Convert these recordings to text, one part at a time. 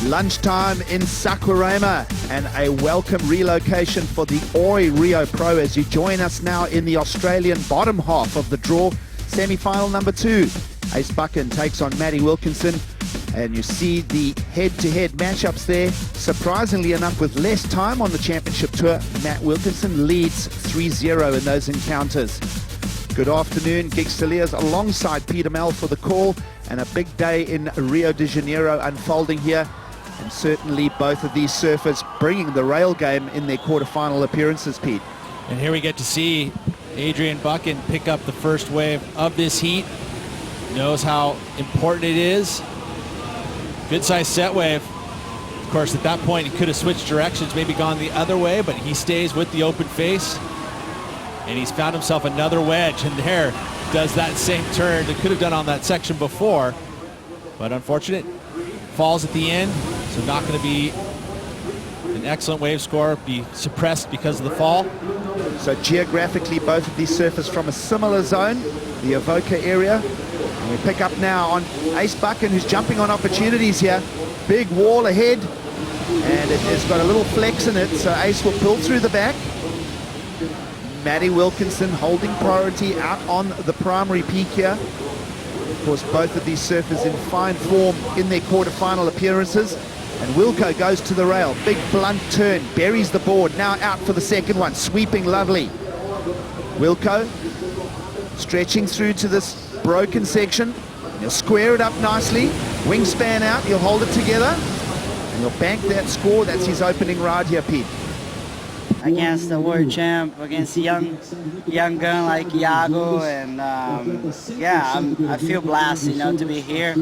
Lunchtime in Saquarema, and a welcome relocation for the Oi Rio Pro as you join us now in the Australian bottom half of the draw, semi-final number 2. Ace Buchan takes on Matt Wilkinson, and you see the head-to-head matchups there. Surprisingly enough, with less time on the championship tour, Matt Wilkinson leads 3-0 in those encounters. Good afternoon, Gig Steliers alongside Peter Mel for the call, and a big day in Rio de Janeiro unfolding here. And certainly both of these surfers bringing the rail game in their quarterfinal appearances, Pete. And here we get to see Adrian Buchan pick up the first wave of this heat. Knows how important it is. Good size set wave. Of course, at that point, he could have switched directions, maybe gone the other way, but he stays with the open face. And he's found himself another wedge, and there does that same turn that could have done on that section before. But unfortunate, falls at the end, so not going to be an excellent wave score, be suppressed because of the fall. So geographically, both of these surfers from a similar zone, the Avoca area. And we pick up now on Ace Buchan, who's jumping on opportunities here. Big wall ahead, and it has got a little flex in it, so Ace will pull through the back. Matty Wilkinson holding priority out on the primary peak here. Of course, both of these surfers in fine form in their quarterfinal appearances. And Wilco goes to the rail. Big blunt turn, buries the board. Now out for the second one, sweeping lovely. Wilco stretching through to this broken section. He'll square it up nicely. Wingspan out, he'll hold it together. And he'll bank that score. That's his opening ride here, Pete. Against the world champ, against a young gun like Iago, and yeah, I feel blessed, to be here.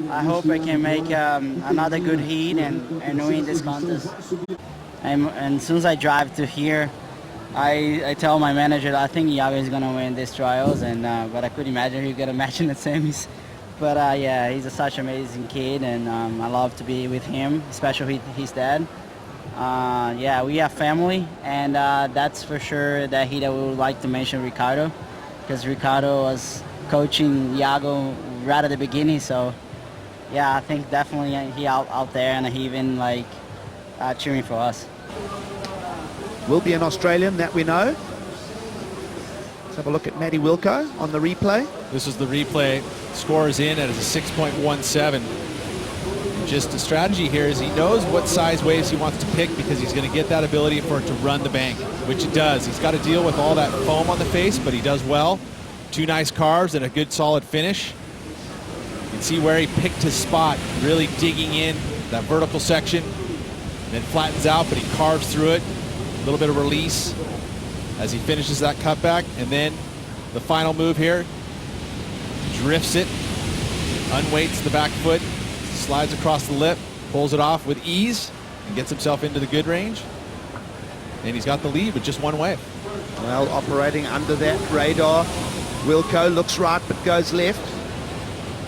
I hope I can make another good heat and win this contest. And as soon as I drive to here, I tell my manager that I think Iago is gonna win these trials, and but I could imagine he's gonna match in the semis. But yeah, he's such an amazing kid, and I love to be with him, especially his dad. Yeah, we have family, and that's for sure that heat I would like to mention Ricardo, because Ricardo was coaching Iago right at the beginning. So yeah, I think definitely he out there, and he even like cheering for us. Will be an Australian, that we know. Let's have a look at Matty Wilco on the replay. This is the replay. Score is in at a 6.17. Just the strategy here is he knows what size waves he wants to pick, because he's going to get that ability for it to run the bank, which it does. He's got to deal with all that foam on the face, but he does well. 2 nice carves and a good solid finish. You can see where he picked his spot, really digging in that vertical section, and then flattens out, but he carves through it. A little bit of release as he finishes that cutback, and then the final move here, drifts it, unweights the back foot, slides across the lip, pulls it off with ease, and gets himself into the good range. And he's got the lead with just 1 wave. Well, operating under that radar. Wilco looks right but goes left.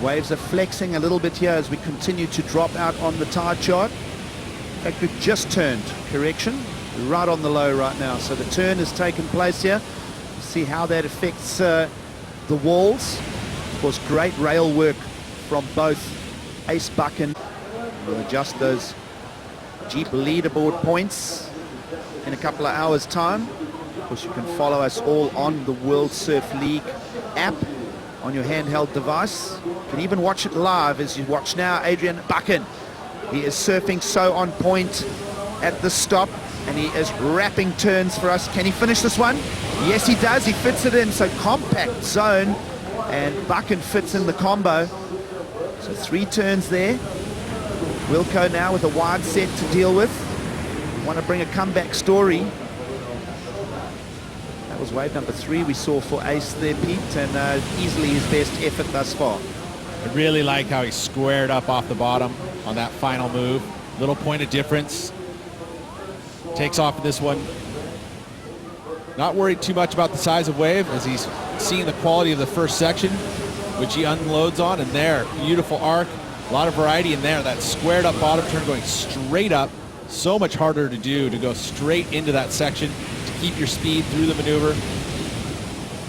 Waves are flexing a little bit here as we continue to drop out on the tide chart. In fact, we've just turned, correction, right on the low right now. So the turn has taken place here. See how that affects the walls. Of course, great rail work from both Ace Buchan. We'll adjust those Jeep leaderboard points in a couple of hours' time. Of course, you can follow us all on the World Surf League app on your handheld device. You can even watch it live as you watch now Adrian Buchan. He is surfing so on point at the stop, and he is wrapping turns for us. Can he finish this one? Yes, he does. He fits it in. So compact zone, and Buchan fits in the combo. So 3 turns there. Wilco now with a wide set to deal with. Want to bring a comeback story. That was wave number 3 we saw for Ace there, Pete, and easily his best effort thus far. I really like how he squared up off the bottom on that final move. Little point of difference. Takes off this one. Not worried too much about the size of wave, as he's seeing the quality of the first section, which he unloads on, and there, beautiful arc, a lot of variety in there. That squared up bottom turn going straight up, so much harder to do, to go straight into that section, to keep your speed through the maneuver.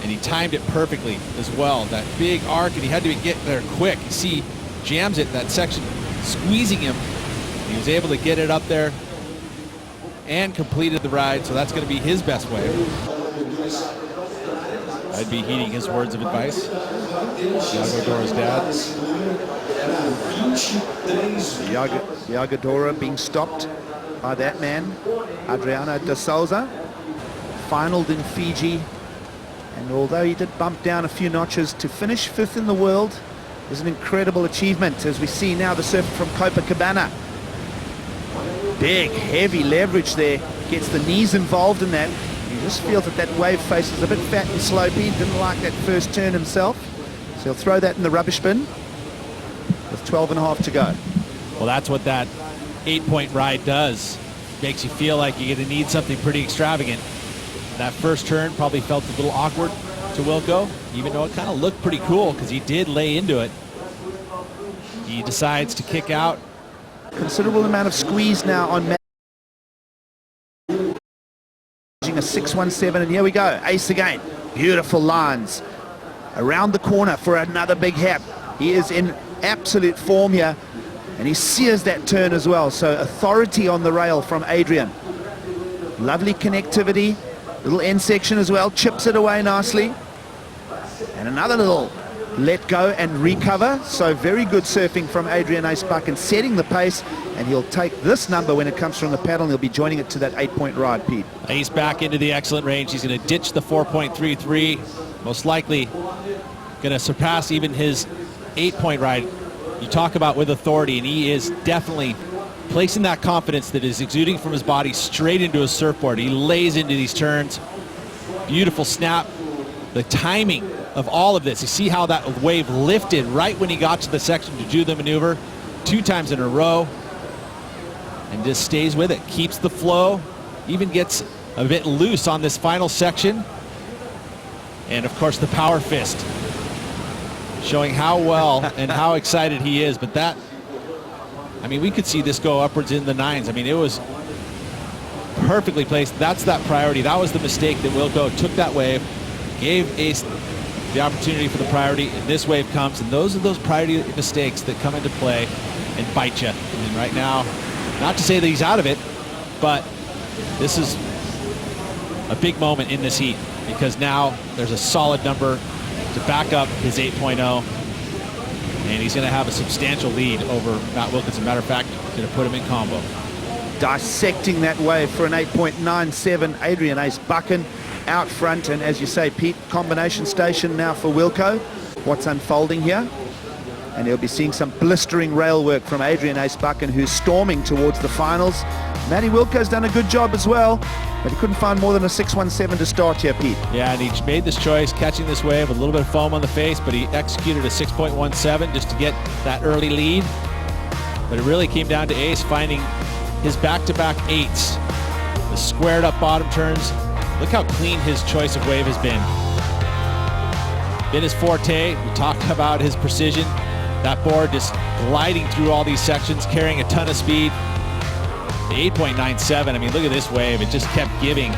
And he timed it perfectly as well. That big arc, and he had to get there quick. You see, jams it, that section, squeezing him. He was able to get it up there and completed the ride, so that's going to be his best wave. I'd be heeding his words of advice. Iago Dora's dad. Iago Dora being stopped by that man, Adriano de Souza. Finaled in Fiji, and although he did bump down a few notches, to finish 5th in the world is an incredible achievement, as we see now the surfer from Copacabana. Big, heavy leverage there, gets the knees involved in that. You just feel that that wave face is a bit fat and slopey. Didn't like that first turn himself, so he'll throw that in the rubbish bin with 12.5 to go. Well, that's what that 8-point ride does. Makes you feel like you're going to need something pretty extravagant. That first turn probably felt a little awkward to Wilco, even though it kind of looked pretty cool because he did lay into it. He decides to kick out. Considerable amount of squeeze now on Matt. A 6.17, and here we go, ace again. Beautiful lines around the corner for another big hap. He is in absolute form here, and he sears that turn as well. So authority on the rail from Adrian. Lovely connectivity, little end section as well, chips it away nicely, and another little let go and recover. So very good surfing from Adrian Ace Buchan, setting the pace, and he'll take this number when it comes from the paddle, and he'll be joining it to that 8-point ride, Pete. Ace back into the excellent range. He's going to ditch the 4.33, most likely going to surpass even his 8-point ride. You talk about with authority, and he is definitely placing that confidence that is exuding from his body straight into his surfboard. He lays into these turns. Beautiful snap. The timing of all of this. You see how that wave lifted right when he got to the section to do the maneuver 2 times in a row, and just stays with it, keeps the flow, even gets a bit loose on this final section. And of course the power fist, showing how well and how excited he is. But that, I mean, we could see this go upwards in the 9s. I mean, it was perfectly placed. That's that priority. That was the mistake that Wilco took that wave, gave Ace the opportunity for the priority, and this wave comes, and those are those priority mistakes that come into play and bite you. And right now, not to say that he's out of it, but this is a big moment in this heat, because now there's a solid number to back up his 8.0, and he's going to have a substantial lead over Matt Wilkinson. Matter of fact, he's going to put him in combo. Dissecting that wave for an 8.97, Adrian Ace Buchan out front, and as you say, Pete, combination station now for Wilco. What's unfolding here? And he'll be seeing some blistering rail work from Adrian Ace Buchan, who's storming towards the finals. Matty Wilco's done a good job as well, but he couldn't find more than a 6.17 to start here, Pete. Yeah, and he made this choice, catching this wave with a little bit of foam on the face, but he executed a 6.17 just to get that early lead. But it really came down to Ace finding his back-to-back 8s, the squared up bottom turns. Look how clean his choice of wave has been. Been his forte. We talked about his precision. That board just gliding through all these sections, carrying a ton of speed. The 8.97, I mean, look at this wave. It just kept giving.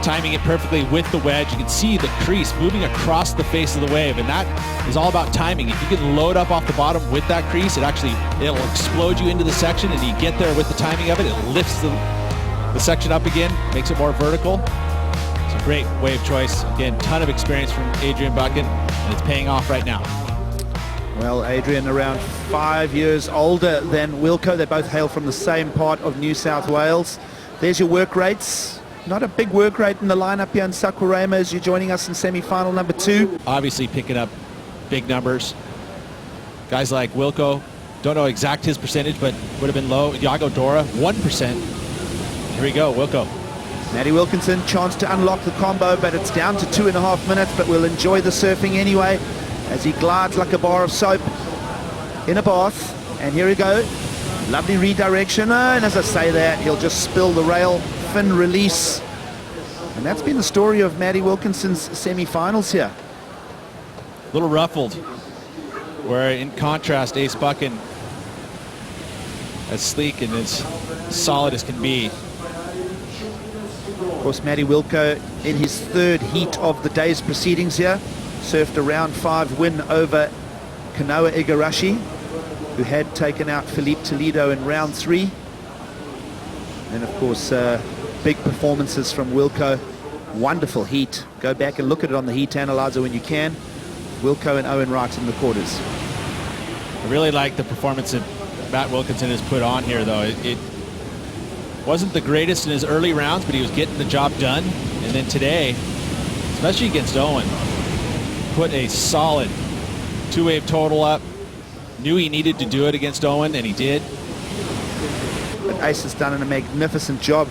Timing it perfectly with the wedge. You can see the crease moving across the face of the wave, and that is all about timing. If you can load up off the bottom with that crease, it'll explode you into the section, and you get there with the timing of it. It lifts the section up again, makes it more vertical. It's a great wave choice. Again, ton of experience from Adrian Buchan, and it's paying off right now. Well, Adrian around 5 years older than Wilco. They both hail from the same part of New South Wales. There's your work rates. Not a big work rate in the lineup here in Saquarema as you're joining us in semi-final number 2. Obviously picking up big numbers. Guys like Wilco, don't know exact his percentage, but would have been low. Iago Dora, 1%. Here we go, Wilco. Matty Wilkinson, chance to unlock the combo, but it's down to 2.5 minutes, but we'll enjoy the surfing anyway as he glides like a bar of soap in a bath. And here we go. Lovely redirection. And as I say that, he'll just spill the rail, fin release. And that's been the story of Matty Wilkinson's semi-finals here. A little ruffled, where in contrast, Ace Buchan, as sleek and as solid as can be. Of course, Matty Wilco in his 3rd heat of the day's proceedings here. Surfed a round 5 win over Kanoa Igarashi. who had taken out Felipe Toledo in round 3. And of course, big performances from Wilco. Wonderful heat. Go back and look at it on the heat analyzer when you can. Wilco and Owen Wright in the quarters. I really like the performance that Matt Wilkinson has put on here, though. It wasn't the greatest in his early rounds, but he was getting the job done. And then today, especially against Owen, put a solid 2-wave total up. Knew he needed to do it against Owen, and he did. But Ace has done a magnificent job.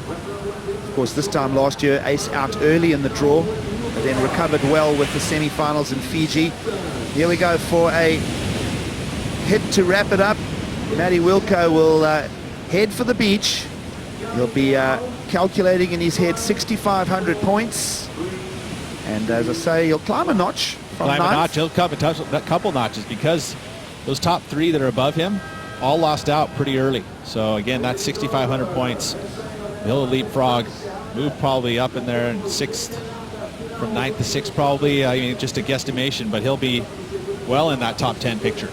Of course, this time last year, Ace out early in the draw, but then recovered well with the semi-finals in Fiji. Here we go for a hit to wrap it up. Matty Wilco will head for the beach. He'll be calculating in his head 6,500 points. And as I say, he'll climb a notch from Climb a ninth. notch. He'll come a couple notches because those top 3 that are above him all lost out pretty early. So again, that's 6,500 points. He'll leapfrog, move probably up in there in 6th, from 9th to 6th probably. I mean, just a guesstimation, but he'll be well in that top 10 picture.